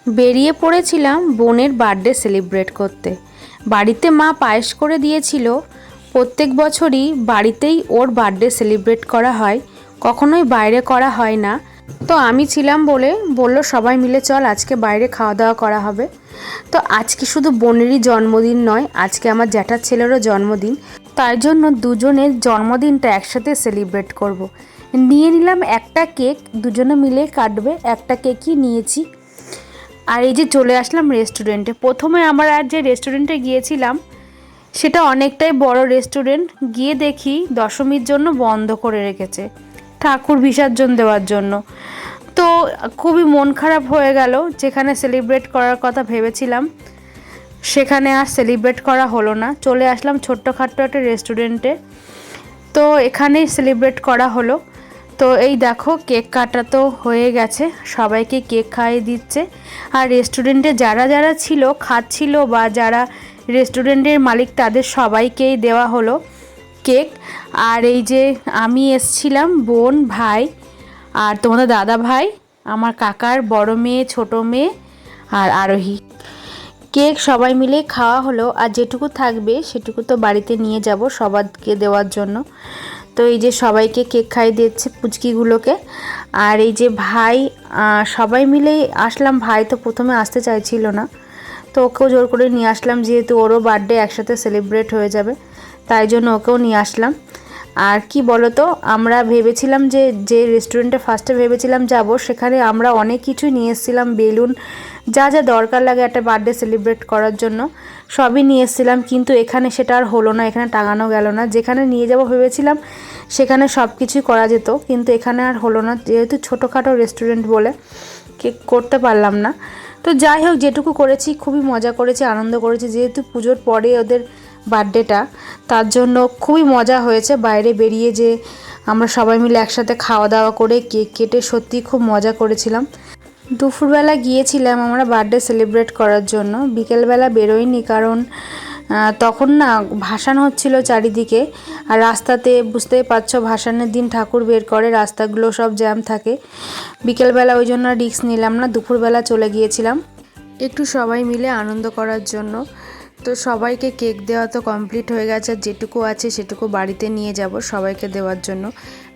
বেরিয়ে পড়েছিলাম বোনের বার্থডে সেলিব্রেট করতে। বাড়িতে মা পায়েস করে দিয়েছিল। প্রত্যেক বছরই বাড়িতেই ওর বার্থডে সেলিব্রেট করা হয়, কখনোই বাইরে করা হয় না। তো আমি ছিলাম বলে বলল সবাই মিলে চল আজকে বাইরে খাওয়া দাওয়া করা হবে। তো আজকে শুধু বোনেরই জন্মদিন নয়, আজকে আমার জ্যাঠার ছেলেরও জন্মদিন। তার জন্য দুজনের জন্মদিনটা একসাথে সেলিব্রেট করব। নিয়ে নিলাম একটা কেক, দুজনে মিলে কাটবে, একটা কেকই নিয়েছি। আর এই যে চলে আসলাম রেস্টুরেন্টে। প্রথমে আমরা আর যে রেস্টুরেন্টে গিয়েছিলাম সেটা অনেকটাই বড় রেস্টুরেন্ট, গিয়ে দেখি দশমীর জন্য বন্ধ করে রেখেছে, ঠাকুর বিসর্জন দেওয়ার জন্য। তো খুবই মন খারাপ হয়ে গেল। যেখানে সেলিব্রেট করার কথা ভেবেছিলাম সেখানে আর সেলিব্রেট করা হলো না। চলে আসলাম ছোট্টখাট্টো একটা রেস্টুরেন্টে, তো এখানেই সেলিব্রেট করা হলো। তো এই দেখো কেক কাটা তো হয়ে গেছে, সবাইকে কেক খাইয়ে দিচ্ছে। আর রেস্টুরেন্টে যারা যারা ছিল খাচ্ছিল বা যারা রেস্টুরেন্টের মালিক তাদের সবাইকেই দেওয়া হলো কেক। আর এই যে আমি এসছিলাম, বোন, ভাই আর তোমাদের দাদা ভাই, আমার কাকার বড় মেয়ে, ছোট মেয়ে আর আরোহী। কেক সবাই মিলে খাওয়া হলো। আর যেটুকু থাকবে সেটুকু তো বাড়িতে নিয়ে যাব সবাইকে দেওয়ার জন্য। তো এই যে সবাইকে কেক খাইয়ে দিচ্ছে পুচকিগুলোকে। আর এই যে ভাই, সবাই মিলেই আসলাম। ভাই তো প্রথমে আসতে চাইছিল না, তো ওকেও জোর করে নিয়ে আসলাম, যেহেতু ওরও বার্থডে একসাথে সেলিব্রেট হয়ে যাবে, তাই জন্য ওকেও নিয়ে আসলাম। আর কি বলো তো, আমরা ভেবেছিলাম যে রেস্টুরেন্টে ফার্স্টে ভেবেছিলাম যাব, সেখানে আমরা অনেক কিছুই নিয়ে এসেছিলাম, বেলুন, যা যা দরকার লাগে একটা বার্থডে সেলিব্রেট করার জন্য সবই নিয়ে এসেছিলাম। কিন্তু এখানে সেটা আর হলো না, এখানে টাঙানো গেল না। যেখানে নিয়ে যাব ভেবেছিলাম সেখানে সব কিছুই করা যেত, কিন্তু এখানে আর হলো না, যেহেতু ছোটোখাটো রেস্টুরেন্ট বলে কেক করতে পারলাম না। তো যাই হোক, যেটুকু করেছি খুবই মজা করেছি, আনন্দ করেছি, যেহেতু পুজোর পরে ওদের বার্থডেটা, তার জন্য খুবই মজা হয়েছে। বাইরে বেরিয়ে যে আমরা সবাই মিলে একসাথে খাওয়া দাওয়া করে কেক কেটে সত্যি খুব মজা করেছিলাম। দুপুরবেলা গিয়েছিলাম আমরা বার্থডে সেলিব্রেট করার জন্য, বিকেলবেলা বেরোইনি, কারণ তখন না ভাসান হচ্ছিল চারিদিকে। আর রাস্তাতে বুঝতেই পারছো ভাসানের দিন ঠাকুর বের করে, রাস্তাগুলো সব জ্যাম থাকে। বিকেলবেলা ওই জন্য রিস্ক নিলাম না, দুপুরবেলা চলে গিয়েছিলাম একটু সবাই মিলে আনন্দ করার জন্য। তো সবাইকে কেক দেওয়া তো কমপ্লিট হয়ে গেছে, আর যেটুকু আছে সেটুকু বাড়িতে নিয়ে যাব সবাইকে দেওয়ার জন্য।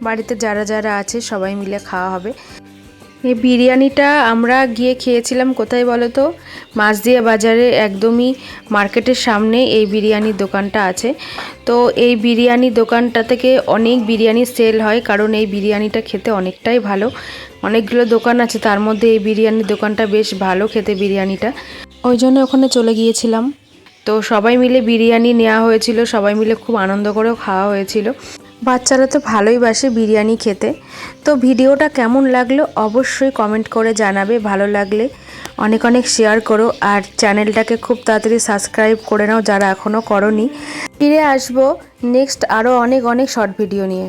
বাড়িতে যারা যারা আছে সবাই মিলে খাওয়া হবে। এই বিরিয়ানিটা আমরা গিয়ে খেয়েছিলাম কোথায় বলো তো, মাছদিয়া বাজারে একদমই মার্কেটের সামনে এই বিরিয়ানির দোকানটা আছে। তো এই বিরিয়ানির দোকানটা থেকে অনেক বিরিয়ানি সেল হয়, কারণ এই বিরিয়ানিটা খেতে অনেকটাই ভালো। অনেকগুলো দোকান আছে, তার মধ্যে এই বিরিয়ানির দোকানটা বেশ ভালো খেতে বিরিয়ানিটা, ওই জন্য ওখানে চলে গিয়েছিলাম। তো সবাই মিলে বিরিয়ানি নেওয়া হয়েছিল, সবাই মিলে খুব আনন্দ করেও খাওয়া হয়েছিল। বাচ্চারা তো ভালোই বাসে বিরিয়ানি খেতে। তো ভিডিওটা কেমন লাগলো অবশ্যই কমেন্ট করে জানাবে, ভালো লাগলে অনেক অনেক শেয়ার করো, আর চ্যানেলটাকে খুব তাড়াতাড়ি সাবস্ক্রাইব করে নাও যারা এখনও করোনি। ফিরে আসবো নেক্সট আরও অনেক অনেক শর্ট ভিডিও নিয়ে।